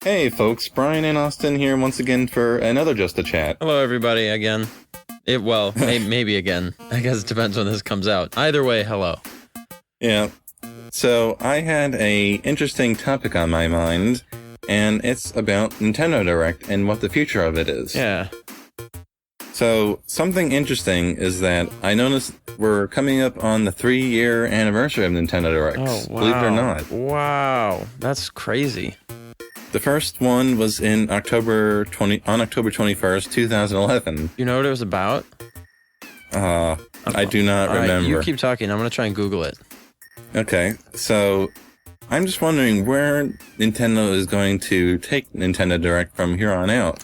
Hey folks, Brian and Austin here once again for another Just a Chat. Hello, everybody, again. Maybe again. I guess it depends when this comes out. Either way, hello. Yeah. So I had a interesting topic on my mind, and it's about Nintendo Direct and what the future of it is. Yeah. So something interesting is that I noticed we're coming up on the 3-year anniversary of Nintendo Directs. Oh, wow. Believe it or not. Wow. That's crazy. The first one was on October 21st, 2011. You know what it was about? I do not remember. You keep talking. I'm going to try and Google it. Okay, so I'm just wondering where Nintendo is going to take Nintendo Direct from here on out.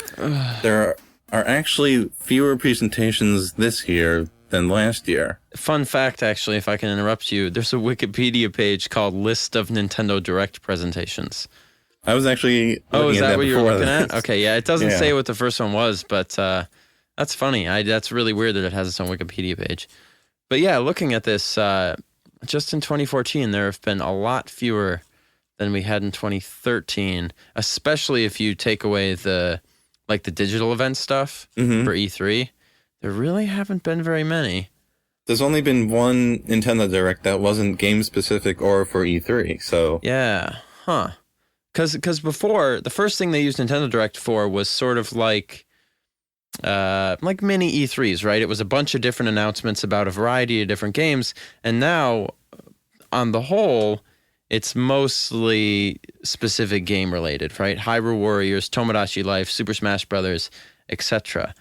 There are actually fewer presentations this year than last year. Fun fact, actually, if I can interrupt you, there's a Wikipedia page called List of Nintendo Direct Presentations. I was actually Oh, is looking at that what you're looking this. at? Okay, yeah, it doesn't say what the first one was, but that's funny. That's really weird that it has its own Wikipedia page. But yeah, looking at this, just in 2014, there have been a lot fewer than we had in 2013, especially if you take away the digital event stuff for E3. There really haven't been very many. There's only been one Nintendo Direct that wasn't game-specific or for E3, so... Yeah, huh. Because before, the first thing they used Nintendo Direct for was sort of like mini E3s, right? It was a bunch of different announcements about a variety of different games, and now, on the whole, it's mostly specific game-related, right? Hyrule Warriors, Tomodachi Life, Super Smash Brothers, etc.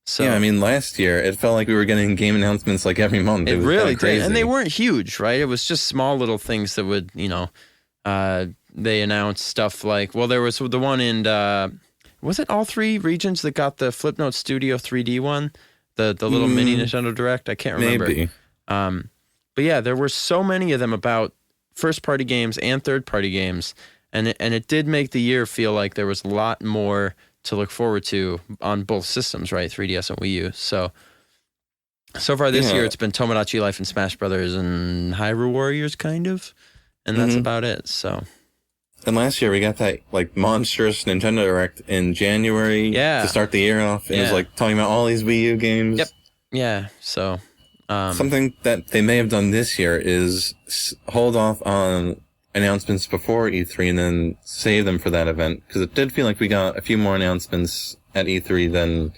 So, yeah, I mean, last year, it felt like we were getting game announcements like every month. It was really crazy. did, and they weren't huge, right? It was just small little things that would, they announced stuff like, well, there was the one in, was it all three regions that got the Flipnote Studio 3D one? The little mini Nintendo Direct? I can't remember. Maybe. But yeah, there were so many of them about first-party games and third-party games, and it did make the year feel like there was a lot more to look forward to on both systems, right? 3DS and Wii U. So far this year, it's been Tomodachi Life and Smash Brothers and Hyrule Warriors, kind of, and that's about it, so... And last year we got that monstrous Nintendo Direct in January to start the year off. It was talking about all these Wii U games. Yep. Yeah. So something that they may have done this year is hold off on announcements before E3 and then save them for that event, because it did feel like we got a few more announcements at E3 than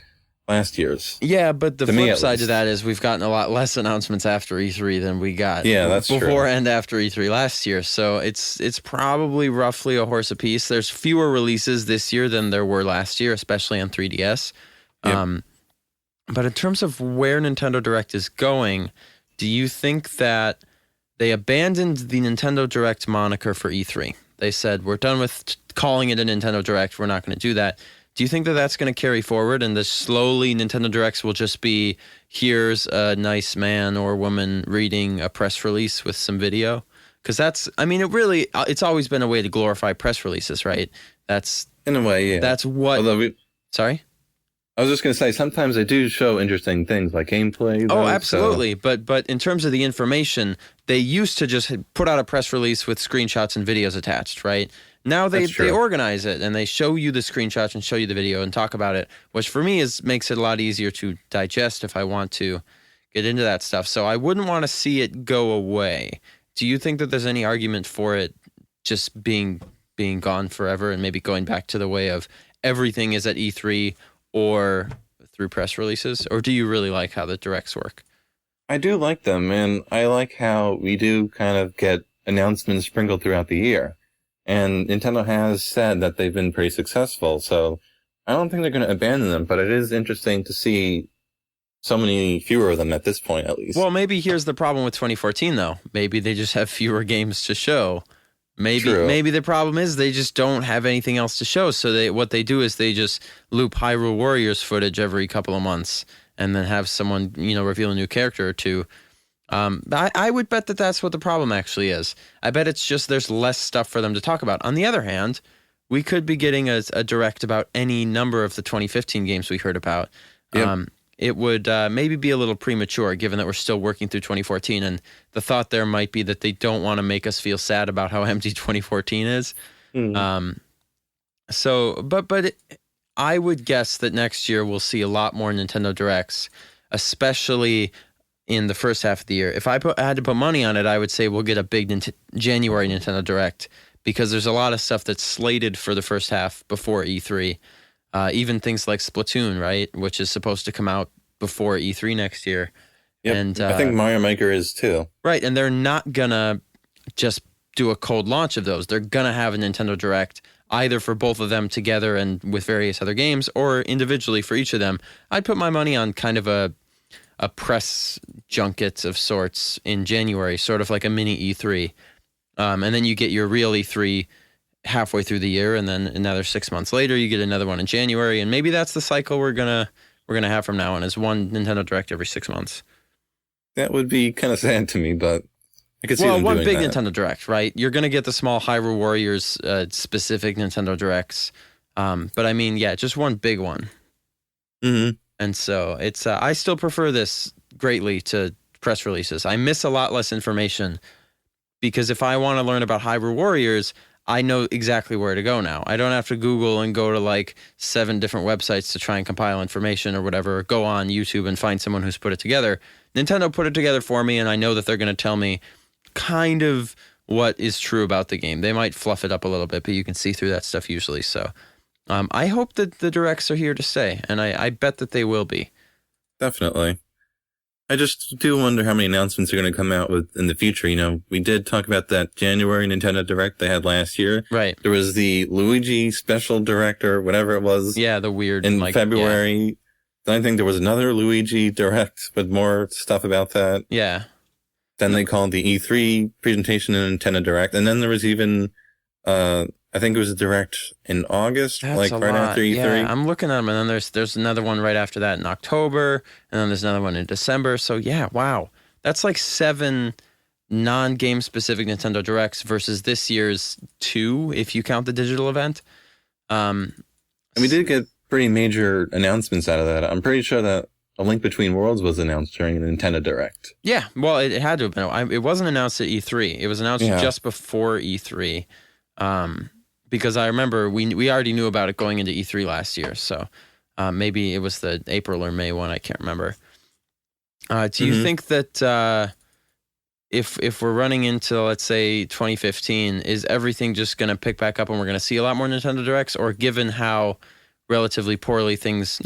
last year's. Yeah, but the flip side to that is we've gotten a lot less announcements after E3 than we got before and after E3 last year. So it's probably roughly a horse apiece. There's fewer releases this year than there were last year, especially on 3DS. Yep. But in terms of where Nintendo Direct is going, do you think that they abandoned the Nintendo Direct moniker for E3? They said, we're done with calling it a Nintendo Direct. We're not going to do that. Do you think that that's going to carry forward and the slowly Nintendo Directs will just be, here's a nice man or woman reading a press release with some video? Because it's always been a way to glorify press releases, right? That's... In a way, yeah. That's what... Sorry? I was just going to say, sometimes they do show interesting things like gameplay. Oh, absolutely. So. But in terms of the information, they used to just put out a press release with screenshots and videos attached, right? Now they organize it and they show you the screenshots and show you the video and talk about it, which for me makes it a lot easier to digest if I want to get into that stuff. So I wouldn't want to see it go away. Do you think that there's any argument for it just being gone forever and maybe going back to the way of everything is at E3 or through press releases? Or do you really like how the directs work? I do like them, and I like how we do kind of get announcements sprinkled throughout the year. And Nintendo has said that they've been pretty successful, so I don't think they're going to abandon them, but it is interesting to see so many fewer of them at this point, at least. Well, maybe here's the problem with 2014, though. Maybe they just have fewer games to show. Maybe the problem is they just don't have anything else to show, so what they do is they just loop Hyrule Warriors footage every couple of months and then have someone, reveal a new character or two. I would bet that that's what the problem actually is. I bet it's just there's less stuff for them to talk about. On the other hand, we could be getting a direct about any number of the 2015 games we heard about. Yep. It would maybe be a little premature given that we're still working through 2014, and the thought there might be that they don't want to make us feel sad about how empty 2014 is. So, I would guess that next year we'll see a lot more Nintendo Directs, especially in the first half of the year. If I had to put money on it, I would say we'll get a big January Nintendo Direct, because there's a lot of stuff that's slated for the first half before E3. Even things like Splatoon, right, which is supposed to come out before E3 next year. Yep. And I think Mario Maker is too. Right, and they're not gonna just do a cold launch of those. They're gonna have a Nintendo Direct, either for both of them together and with various other games, or individually for each of them. I'd put my money on kind of a press junket of sorts in January, sort of like a mini E3. And then you get your real E3 halfway through the year, and then another 6 months later, you get another one in January, and maybe that's the cycle we're gonna have from now on, is one Nintendo Direct every 6 months. That would be kind of sad to me, but I could see them doing one big that. Nintendo Direct, right? You're gonna get the small Hyrule Warriors specific Nintendo Directs, but I mean, yeah, just one big one. Mm-hmm. And so it's I still prefer this greatly to press releases. I miss a lot less information, because if I want to learn about Hyrule Warriors, I know exactly where to go now. I don't have to Google and go to like 7 different websites to try and compile information or whatever, or go on YouTube and find someone who's put it together. Nintendo put it together for me, and I know that they're going to tell me kind of what is true about the game. They might fluff it up a little bit, but you can see through that stuff usually. So I hope that the Directs are here to stay, and I bet that they will be. Definitely. I just do wonder how many announcements are going to come out with in the future. You know, we did talk about that January Nintendo Direct they had last year. Right. There was the Luigi Special Direct or whatever it was. Yeah, the weird. In February. Yeah. Then I think there was another Luigi Direct with more stuff about that. Yeah. Then they called the E3 presentation a Nintendo Direct. And then there was even, I think it was a Direct in August, That's like right after E3. Yeah, I'm looking at them, and then there's another one right after that in October, and then there's another one in December. So yeah, wow. That's like 7 non-game specific Nintendo Directs versus this year's 2, if you count the digital event. And we did get pretty major announcements out of that. I'm pretty sure that A Link Between Worlds was announced during the Nintendo Direct. Yeah, well, it had to have been. It wasn't announced at E3. It was announced just before E3. Because I remember we already knew about it going into E3 last year. So maybe it was the April or May one. I can't remember. Do you think that if we're running into, let's say, 2015, is everything just going to pick back up and we're going to see a lot more Nintendo Directs? Or given how relatively poorly things,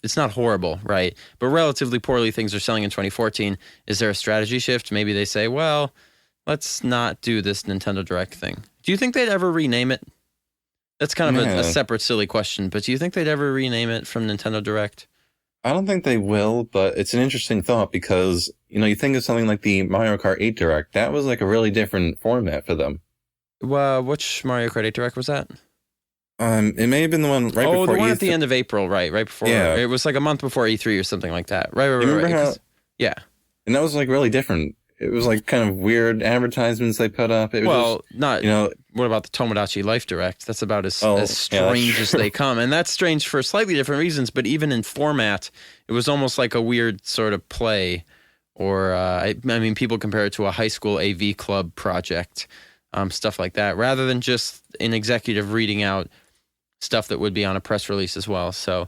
it's not horrible, right? But relatively poorly things are selling in 2014, is there a strategy shift? Maybe they say, well, let's not do this Nintendo Direct thing. Do you think they'd ever rename it? That's kind of a separate silly question, but do you think they'd ever rename it from Nintendo Direct? I don't think they will, but it's an interesting thought because, you know, you think of something like the Mario Kart 8 Direct. That was like a really different format for them. Well, which Mario Kart 8 Direct was that? It may have been the one right before E3. Oh, the one at the end of April, right before. Yeah. It was like a month before E3 or something like that. Right. Yeah. And that was like really different. It was like kind of weird advertisements they put up. It was what about the Tomodachi Life Direct? That's about as strange as they come. And that's strange for slightly different reasons, but even in format, it was almost like a weird sort of play. Or, I mean, people compare it to a high school AV club project, stuff like that, rather than just an executive reading out stuff that would be on a press release as well. So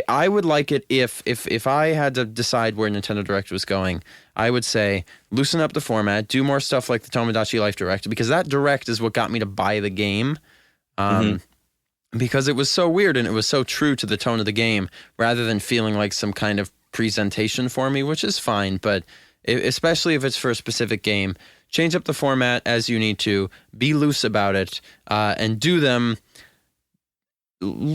I would like it if I had to decide where Nintendo Direct was going, I would say loosen up the format, do more stuff like the Tomodachi Life Direct, because that Direct is what got me to buy the game. Because it was so weird and it was so true to the tone of the game, rather than feeling like some kind of presentation for me, which is fine, but especially if it's for a specific game, change up the format as you need to, be loose about it, and do them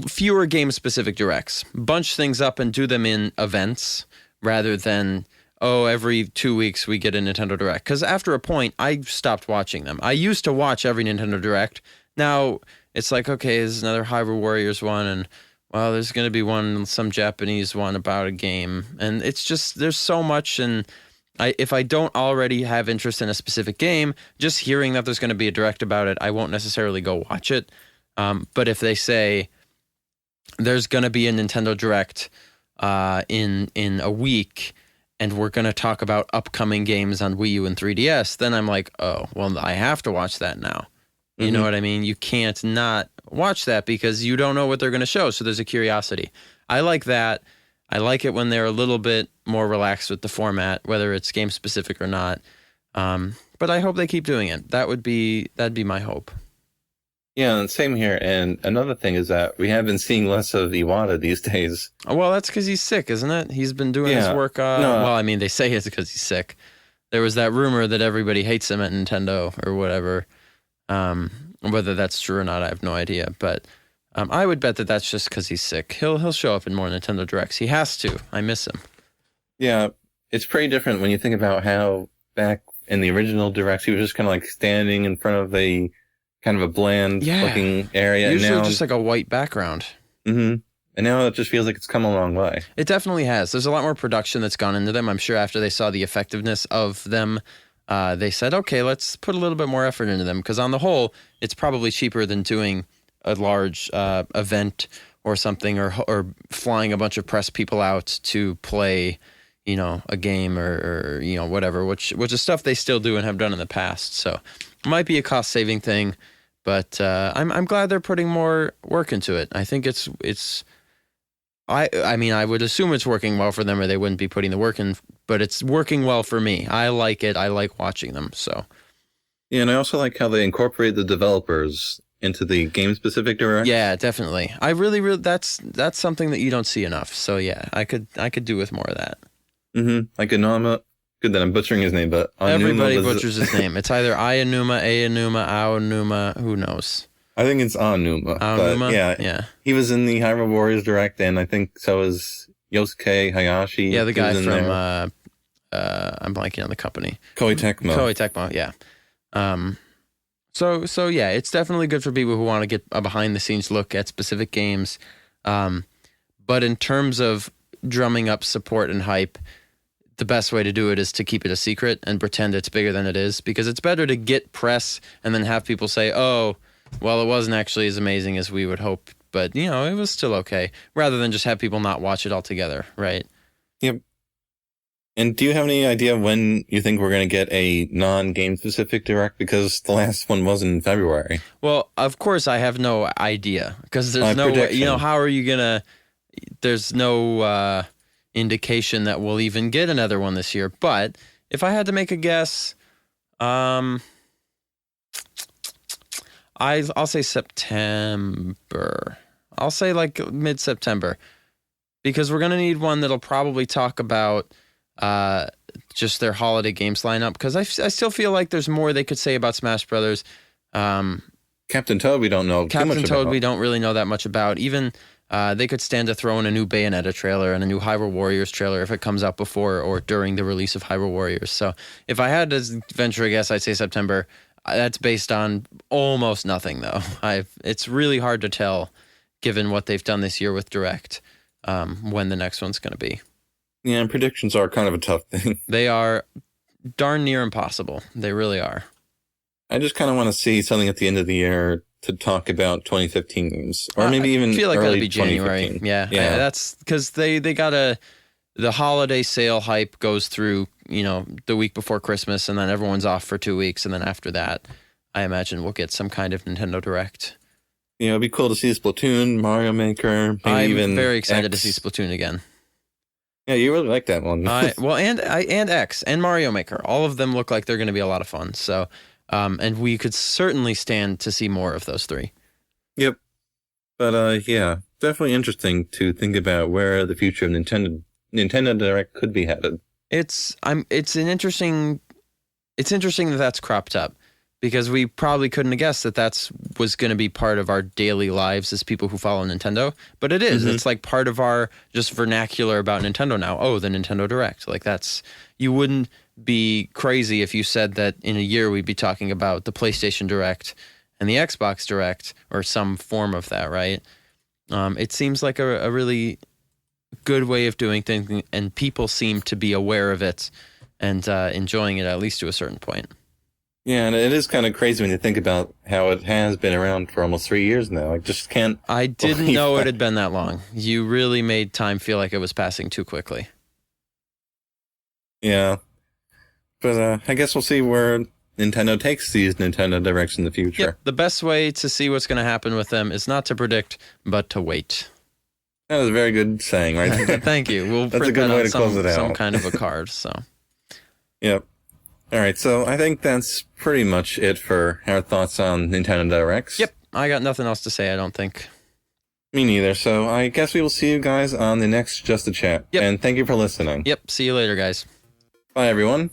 fewer game-specific directs. Bunch things up and do them in events rather than, every 2 weeks we get a Nintendo Direct. Because after a point, I stopped watching them. I used to watch every Nintendo Direct. Now it's like, okay, there's another Hyrule Warriors one, and well, there's going to be some Japanese one about a game. And it's just, there's so much, and if I don't already have interest in a specific game, just hearing that there's going to be a Direct about it, I won't necessarily go watch it. But if they say there's going to be a Nintendo Direct in a week, and we're going to talk about upcoming games on Wii U and 3DS, then I'm like, oh, well, I have to watch that now. You know what I mean? You can't not watch that because you don't know what they're going to show. So there's a curiosity. I like that. I like it when they're a little bit more relaxed with the format, whether it's game specific or not. But I hope they keep doing it. That'd be my hope. Yeah, and same here. And another thing is that we have been seeing less of Iwata these days. Well, that's because he's sick, isn't it? He's been doing his work. Well, I mean, they say it's because he's sick. There was that rumor that everybody hates him at Nintendo or whatever. Whether that's true or not, I have no idea. But I would bet that that's just because he's sick. He'll show up in more Nintendo Directs. He has to. I miss him. Yeah, it's pretty different when you think about how back in the original Directs, he was just kind of like standing in front of a kind of a bland looking area. Usually and now, just like a white background. Mm-hmm. And now it just feels like it's come a long way. It definitely has. There's a lot more production that's gone into them. I'm sure after they saw the effectiveness of them, they said, okay, let's put a little bit more effort into them. Because on the whole, it's probably cheaper than doing a large event or something, or flying a bunch of press people out to play, a game or whatever, which is stuff they still do and have done in the past. So it might be a cost-saving thing, but I'm glad they're putting more work into it. I think I mean, I would assume it's working well for them or they wouldn't be putting the work in, but it's working well for me. I like it. I like watching them, so. Yeah, and I also like how they incorporate the developers into the game-specific direct. Yeah, definitely. I really, that's something that you don't see enough. So yeah, I could do with more of that. Mm-hmm. Like Anuma, good that I'm butchering his name, but Anuma everybody butchers his name. It's either Aonuma, Aonuma, Aonuma, who knows? I think it's Aonuma. But yeah. He was in the Hyrule Warriors Direct, and I think so is Yosuke Hayashi. Yeah, the guy from, I'm blanking on the company. Koei Tecmo, yeah. So yeah, it's definitely good for people who want to get a behind-the-scenes look at specific games. But in terms of drumming up support and hype, the best way to do it is to keep it a secret and pretend it's bigger than it is, because it's better to get press and then have people say, oh, well, it wasn't actually as amazing as we would hope, but, it was still okay, rather than just have people not watch it altogether, right? Yep. And do you have any idea when you think we're going to get a non-game specific direct? Because the last one was in February. Well, of course I have no idea, because there's no way, how are you going to, there's no indication that we'll even get another one this year. But if I had to make a guess, I'll say September. I'll say like mid-September, because we're going to need one that'll probably talk about just their holiday games lineup, because I still feel like there's more they could say about Smash Brothers. Captain Toad, we don't know too much about. Captain Toad, we don't really know that much about. Even they could stand to throw in a new Bayonetta trailer and a new Hyrule Warriors trailer if it comes out before or during the release of Hyrule Warriors. So if I had to venture a guess, I'd say September. That's based on almost nothing, though. It's really hard to tell, given what they've done this year with Direct, when the next one's going to be. Yeah, and predictions are kind of a tough thing. They are darn near impossible. They really are. I just kind of want to see something at the end of the year to talk about 2015 games, or maybe even I feel like early that'll be January. Yeah. That's because they got the holiday sale hype goes through, the week before Christmas, and then everyone's off for 2 weeks, and then after that, I imagine we'll get some kind of Nintendo Direct. It'd be cool to see Splatoon, Mario Maker, maybe I'm very excited to see Splatoon again. Yeah, you really like that one. and X and Mario Maker, all of them look like they're going to be a lot of fun. So. And we could certainly stand to see more of those three. Yep. But, yeah, definitely interesting to think about where the future of Nintendo Direct could be headed. It's interesting that that's cropped up, because we probably couldn't have guessed that was going to be part of our daily lives as people who follow Nintendo. But it is. Mm-hmm. It's like part of our just vernacular about Nintendo now. Oh, the Nintendo Direct. Like you wouldn't be crazy if you said that in a year we'd be talking about the PlayStation Direct and the Xbox Direct or some form of that, right? It seems like a really good way of doing things, and people seem to be aware of it and enjoying it, at least to a certain point. Yeah, and it is kind of crazy when you think about how it has been around for almost 3 years now. I just can't. I didn't know it had been that long. You really made time feel like it was passing too quickly. Yeah. But I guess we'll see where Nintendo takes these Nintendo Directs in the future. Yep. The best way to see what's going to happen with them is not to predict, but to wait. That was a very good saying, right? Thank you. We'll That's print a good that way on to close it out. some kind of a card. So. Yep. All right. So I think that's pretty much it for our thoughts on Nintendo Directs. Yep. I got nothing else to say, I don't think. Me neither. So I guess we will see you guys on the next Just a Chat. Yep. And thank you for listening. Yep. See you later, guys. Bye, everyone.